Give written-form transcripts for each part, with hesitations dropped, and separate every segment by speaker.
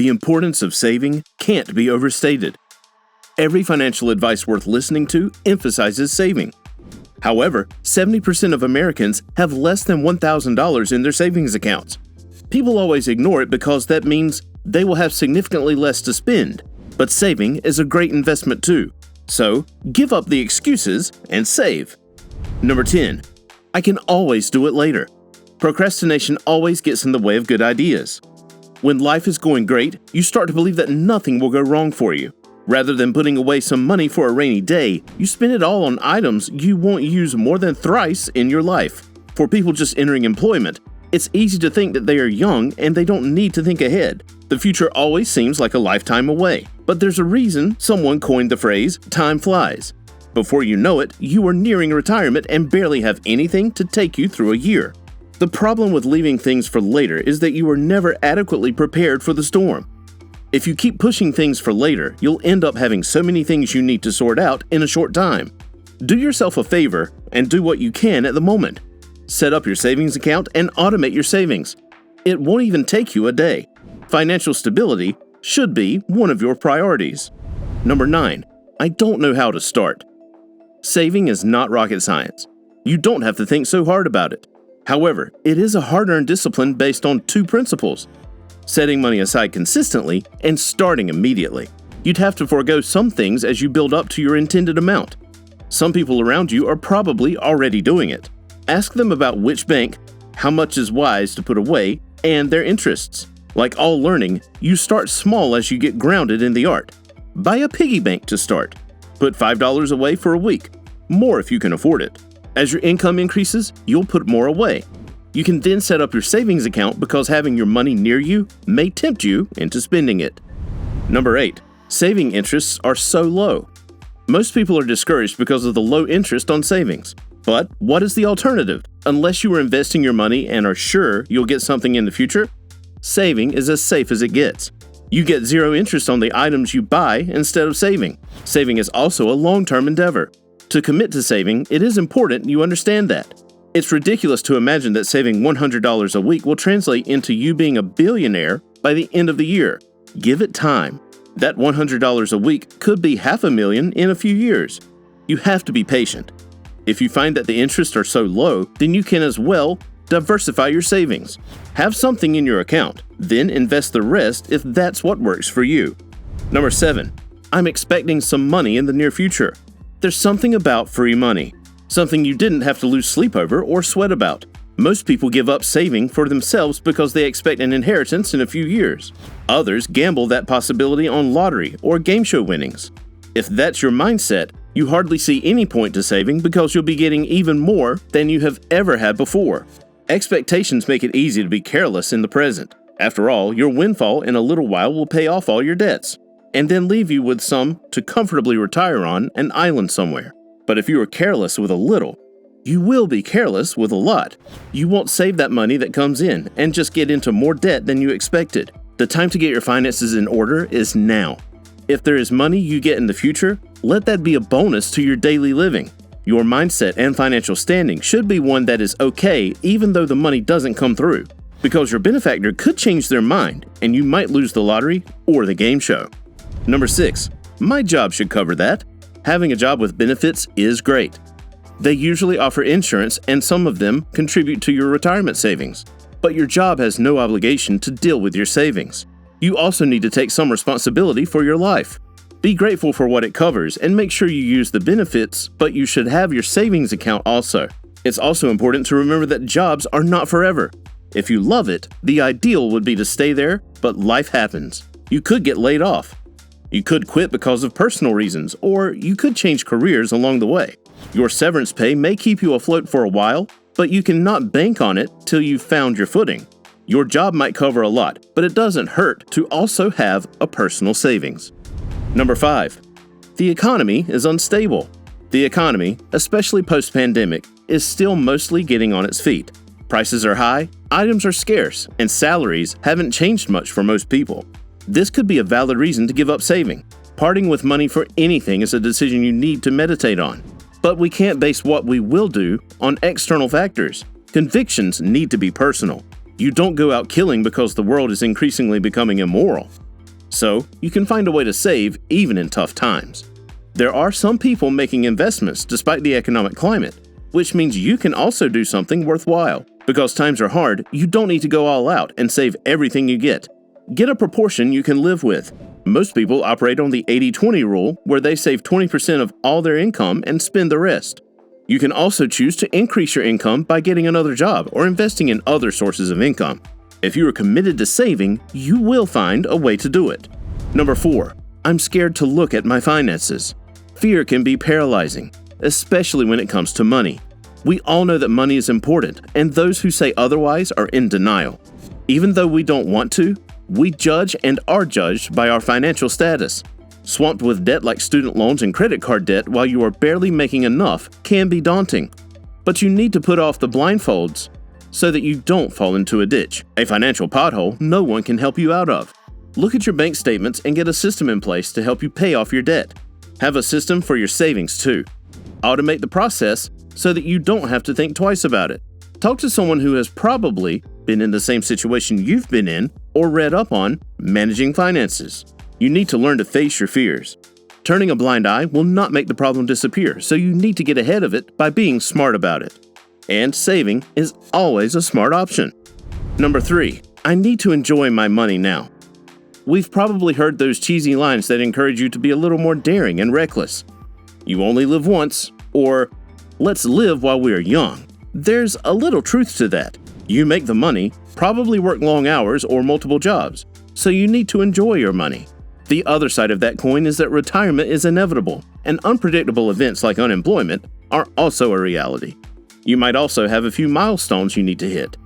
Speaker 1: The importance of saving can't be overstated. Every financial advice worth listening to emphasizes saving. However, 70% of Americans have less than $1,000 in their savings accounts. People always ignore it because that means they will have significantly less to spend. But saving is a great investment too. So, give up the excuses and save. Number 10. I can always do it later. Procrastination always gets in the way of good ideas. When life is going great, you start to believe that nothing will go wrong for you. Rather than putting away some money for a rainy day, you spend it all on items you won't use more than thrice in your life. For people just entering employment, it's easy to think that they are young and they don't need to think ahead. The future always seems like a lifetime away. But there's a reason someone coined the phrase, time flies. Before you know it, you are nearing retirement and barely have anything to take you through a year. The problem with leaving things for later is that you are never adequately prepared for the storm. If you keep pushing things for later, you'll end up having so many things you need to sort out in a short time. Do yourself a favor and do what you can at the moment. Set up your savings account and automate your savings. It won't even take you a day. Financial stability should be one of your priorities. Number 9. I don't know how to start. Saving is not rocket science. You don't have to think so hard about it. However, it is a hard-earned discipline based on 2 principles: setting money aside consistently and starting immediately. You'd have to forego some things as you build up to your intended amount. Some people around you are probably already doing it. Ask them about which bank, how much is wise to put away, and their interests. Like all learning, you start small as you get grounded in the art. Buy a piggy bank to start. Put $5 away for a week, more if you can afford it. As your income increases, you'll put more away. You can then set up your savings account because having your money near you may tempt you into spending it. Number 8. Saving interests are so low. Most people are discouraged because of the low interest on savings. But what is the alternative? Unless you are investing your money and are sure you'll get something in the future, saving is as safe as it gets. You get 0 interest on the items you buy instead of saving. Saving is also a long-term endeavor. To commit to saving, it is important you understand that. It's ridiculous to imagine that saving $100 a week will translate into you being a billionaire by the end of the year. Give it time. That $100 a week could be $500,000 in a few years. You have to be patient. If you find that the interests are so low, then you can as well diversify your savings. Have something in your account, then invest the rest if that's what works for you. Number 7. I'm expecting some money in the near future. There's something about free money. Something you didn't have to lose sleep over or sweat about. Most people give up saving for themselves because they expect an inheritance in a few years. Others gamble that possibility on lottery or game show winnings. If that's your mindset, you hardly see any point to saving because you'll be getting even more than you have ever had before. Expectations make it easy to be careless in the present. After all, your windfall in a little while will pay off all your debts, and then leave you with some to comfortably retire on an island somewhere. But if you are careless with a little, you will be careless with a lot. You won't save that money that comes in and just get into more debt than you expected. The time to get your finances in order is now. If there is money you get in the future, let that be a bonus to your daily living. Your mindset and financial standing should be one that is okay even though the money doesn't come through, because your benefactor could change their mind and you might lose the lottery or the game show. Number 6. My job should cover that. Having a job with benefits is great. They usually offer insurance and some of them contribute to your retirement savings. But your job has no obligation to deal with your savings. You also need to take some responsibility for your life. Be grateful for what it covers and make sure you use the benefits, but you should have your savings account also. It's also important to remember that jobs are not forever. If you love it, the ideal would be to stay there, but life happens. You could get laid off. You could quit because of personal reasons, or you could change careers along the way. Your severance pay may keep you afloat for a while, but you cannot bank on it till you've found your footing. Your job might cover a lot, but it doesn't hurt to also have a personal savings. Number 5. The economy is unstable. The economy, especially post-pandemic, is still mostly getting on its feet. Prices are high, items are scarce, and salaries haven't changed much for most people. This could be a valid reason to give up saving. Parting with money for anything is a decision you need to meditate on. But we can't base what we will do on external factors. Convictions need to be personal. You don't go out killing because the world is increasingly becoming immoral. So, you can find a way to save even in tough times. There are some people making investments despite the economic climate, which means you can also do something worthwhile. Because times are hard, you don't need to go all out and save everything you get. Get a proportion you can live with. Most people operate on the 80-20 rule, where they save 20% of all their income and spend the rest. You can also choose to increase your income by getting another job or investing in other sources of income. If you are committed to saving, you will find a way to do it. Number 4. I'm scared to look at my finances. Fear can be paralyzing, especially when it comes to money. We all know that money is important, and those who say otherwise are in denial. Even though we don't want to, we judge and are judged by our financial status. Swamped with debt like student loans and credit card debt while you are barely making enough can be daunting. But you need to put off the blindfolds so that you don't fall into a ditch, a financial pothole no one can help you out of. Look at your bank statements and get a system in place to help you pay off your debt. Have a system for your savings too. Automate the process so that you don't have to think twice about it. Talk to someone who has probably been in the same situation you've been in or read up on managing finances. You need to learn to face your fears. Turning a blind eye will not make the problem disappear, so you need to get ahead of it by being smart about it. And saving is always a smart option. Number 3. I need to enjoy my money now. We've probably heard those cheesy lines that encourage you to be a little more daring and reckless. You only live once, or let's live while we are young. There's a little truth to that. You make the money, probably work long hours or multiple jobs, so you need to enjoy your money. The other side of that coin is that retirement is inevitable, and unpredictable events like unemployment are also a reality. You might also have a few milestones you need to hit,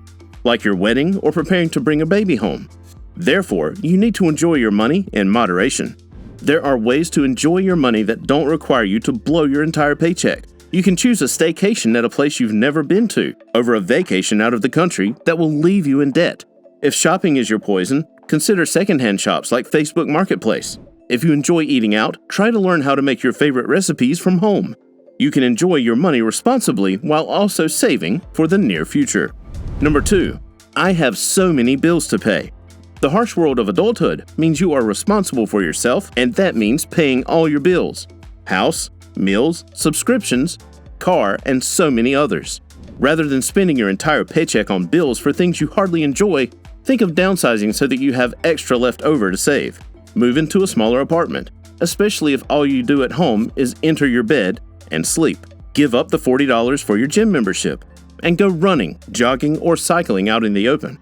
Speaker 1: like your wedding or preparing to bring a baby home. Therefore, you need to enjoy your money in moderation. There are ways to enjoy your money that don't require you to blow your entire paycheck. You can choose a staycation at a place you've never been to, over a vacation out of the country that will leave you in debt. If shopping is your poison, consider secondhand shops like Facebook Marketplace. If you enjoy eating out, try to learn how to make your favorite recipes from home. You can enjoy your money responsibly while also saving for the near future. Number 2. I have so many bills to pay. The harsh world of adulthood means you are responsible for yourself, and that means paying all your bills. House, meals, subscriptions, car, and so many others. Rather than spending your entire paycheck on bills for things you hardly enjoy, think of downsizing so that you have extra left over to save. Move into a smaller apartment, especially if all you do at home is enter your bed and sleep. Give up the $40 for your gym membership and go running, jogging, or cycling out in the open.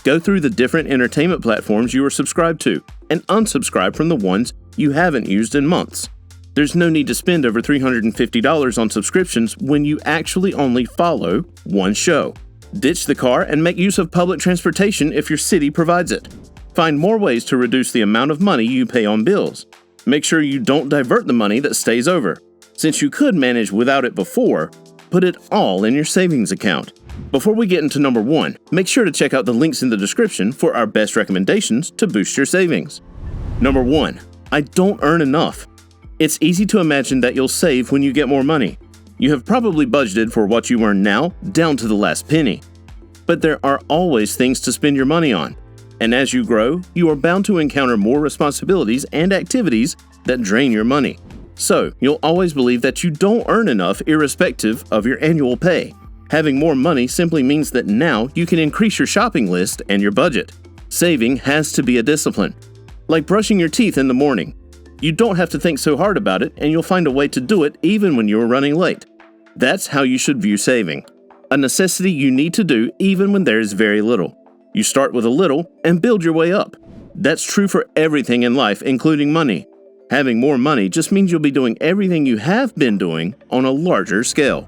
Speaker 1: Go through the different entertainment platforms you are subscribed to and unsubscribe from the ones you haven't used in months. There's no need to spend over $350 on subscriptions when you actually only follow one show. Ditch the car and make use of public transportation if your city provides it. Find more ways to reduce the amount of money you pay on bills. Make sure you don't divert the money that stays over. Since you could manage without it before, put it all in your savings account. Before we get into number 1, make sure to check out the links in the description for our best recommendations to boost your savings. Number 1. I don't earn enough. It's easy to imagine that you'll save when you get more money. You have probably budgeted for what you earn now down to the last penny. But there are always things to spend your money on. And as you grow, you are bound to encounter more responsibilities and activities that drain your money. So, you'll always believe that you don't earn enough irrespective of your annual pay. Having more money simply means that now you can increase your shopping list and your budget. Saving has to be a discipline. Like brushing your teeth in the morning. You don't have to think so hard about it, and you'll find a way to do it even when you are running late. That's how you should view saving. A necessity you need to do even when there is very little. You start with a little and build your way up. That's true for everything in life, including money. Having more money just means you'll be doing everything you have been doing on a larger scale.